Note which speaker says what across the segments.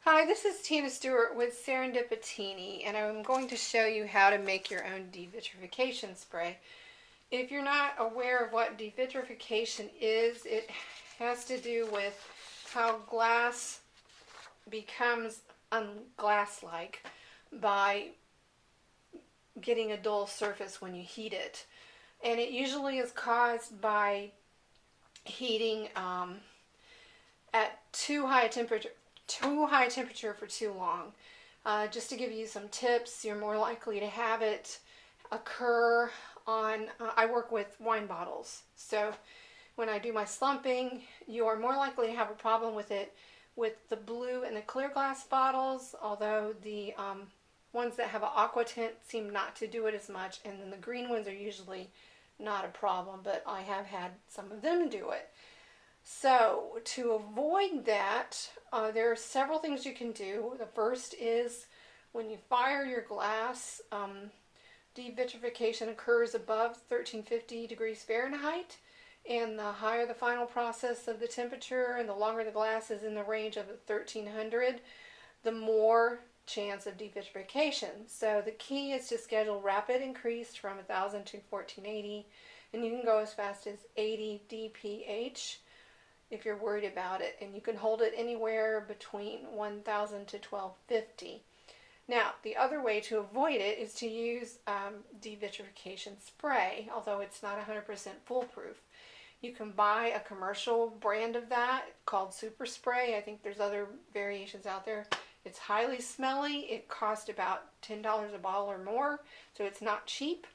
Speaker 1: Hi, this is Teena Stewart with Serendipity, and I'm going to show you how to make your own devitrification spray. If you're not aware of what devitrification is, it has to do with how glass becomes unglass-like by getting a dull surface when you heat it. And it usually is caused by heating at too high a temperature for too long. Just to give you some tips, you're more likely to have it occur on, I work with wine bottles, so when I do my slumping, you are more likely to have a problem with it with the blue and the clear glass bottles, although the ones that have an aqua tint seem not to do it as much, and then the green ones are usually not a problem, but I have had some of them do it. So to avoid that, there are several things you can do. The first is when you fire your glass, devitrification occurs above 1350 degrees Fahrenheit, and the higher the final process of the temperature and the longer the glass is in the range of 1300, the more chance of devitrification. So the key is to schedule rapid increase from 1000 to 1480, and you can go as fast as 80 dph if you're worried about it, and you can hold it anywhere between 1000 to 1250. Now, the other way to avoid it is to use devitrification spray, although it's not 100% foolproof. You can buy a commercial brand of that called Super Spray. I think there's other variations out there. It's highly smelly. It costs about $10 a bottle or more, so it's not cheap,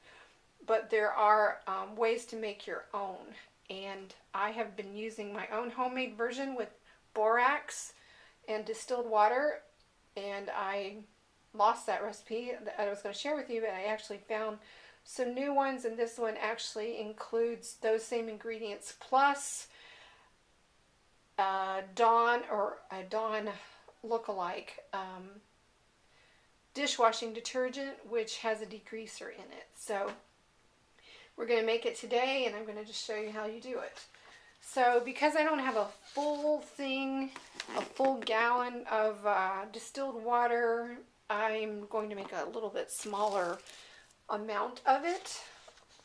Speaker 1: but there are ways to make your own. And I have been using my own homemade version with borax and distilled water, and I lost that recipe that I was going to share with you, but I actually found some new ones, and this one actually includes those same ingredients plus Dawn or a Dawn lookalike dishwashing detergent, which has a degreaser in it. So we're going to make it today, and I'm going to just show you how you do it. So because I don't have a full gallon of distilled water, I'm going to make a little bit smaller amount of it.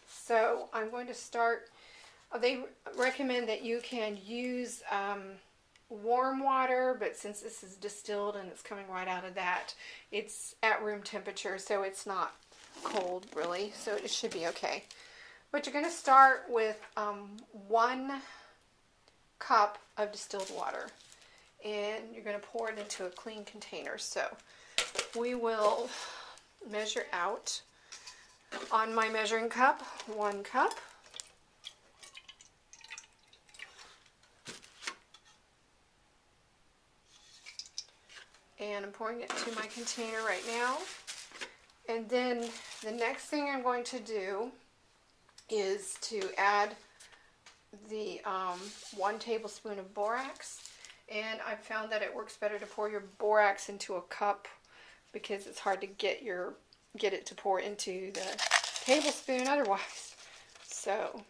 Speaker 1: So I'm going to start, they recommend that you can use warm water, but since this is distilled and it's coming right out of that, it's at room temperature, so it's not cold really, so it should be okay. But you're going to start with 1 cup of distilled water, and you're going to pour it into a clean container. So we will measure out on my measuring cup 1 cup. And I'm pouring it to my container right now. And then the next thing I'm going to do is to add the 1 tablespoon of borax, and I've found that it works better to pour your borax into a cup because it's hard to get it to pour into the tablespoon otherwise. So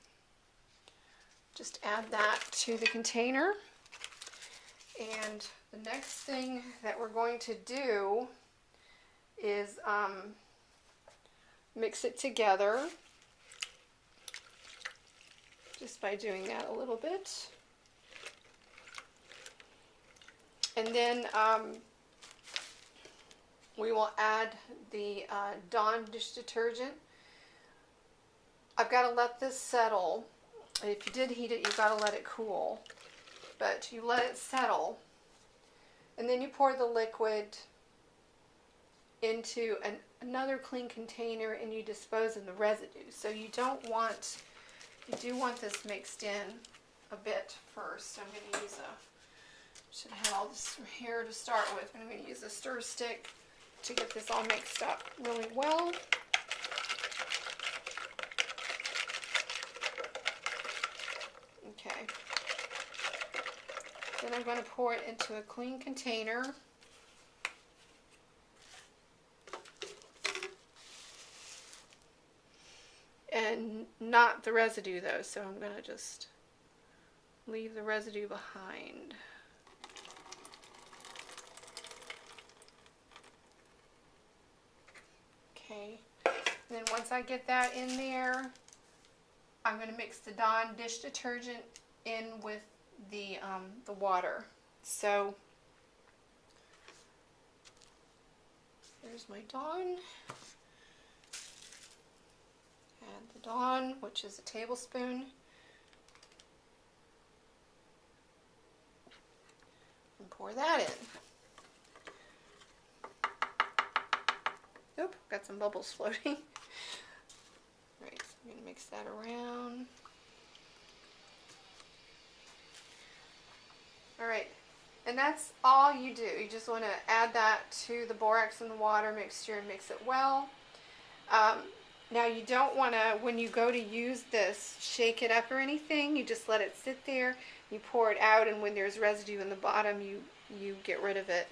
Speaker 1: just add that to the container, and the next thing that we're going to do is mix it together just by doing that a little bit. And then we will add the Dawn dish detergent. I've got to let this settle. If you did heat it, you've got to let it cool. But you let it settle, and then you pour the liquid into another clean container, and you dispose of the residue. So you do want this mixed in a bit first. I'm going to use should have all this here to start with, but I'm going to use a stir stick to get this all mixed up really well. Okay. Then I'm going to pour it into a clean container. And not the residue though, so I'm going to just leave the residue behind. Okay, and then once I get that in there, I'm going to mix the Dawn dish detergent in with the water. So here's my Dawn. Add the Dawn, which is a tablespoon. And pour that in. Oop, got some bubbles floating. Alright, so I'm going to mix that around. Alright, and that's all you do. You just want to add that to the borax and the water mixture and mix it well. Now you don't want to, when you go to use this, shake it up or anything. You just let it sit there. You pour it out, and when there's residue in the bottom, you get rid of it.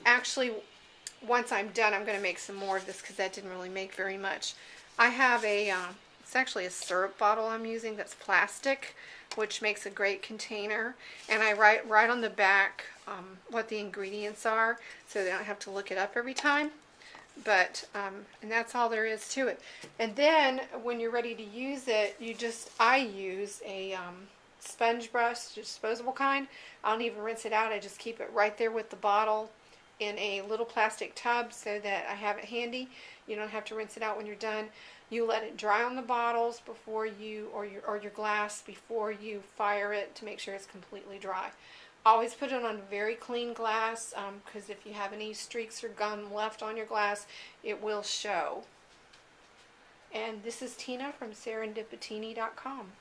Speaker 1: Actually, once I'm done, I'm going to make some more of this because that didn't really make very much. I have a, it's actually a syrup bottle I'm using that's plastic, which makes a great container. And I write right on the back what the ingredients are so they don't have to look it up every time. But, and that's all there is to it. And then when you're ready to use it, I use a sponge brush, disposable kind. I don't even rinse it out. I just keep it right there with the bottle in a little plastic tub so that I have it handy. You don't have to rinse it out when you're done. You let it dry on the bottles before you, or your glass before you fire it to make sure it's completely dry. Always put it on very clean glass because if you have any streaks or gum left on your glass, it will show. And this is Teena from Serendipity.com.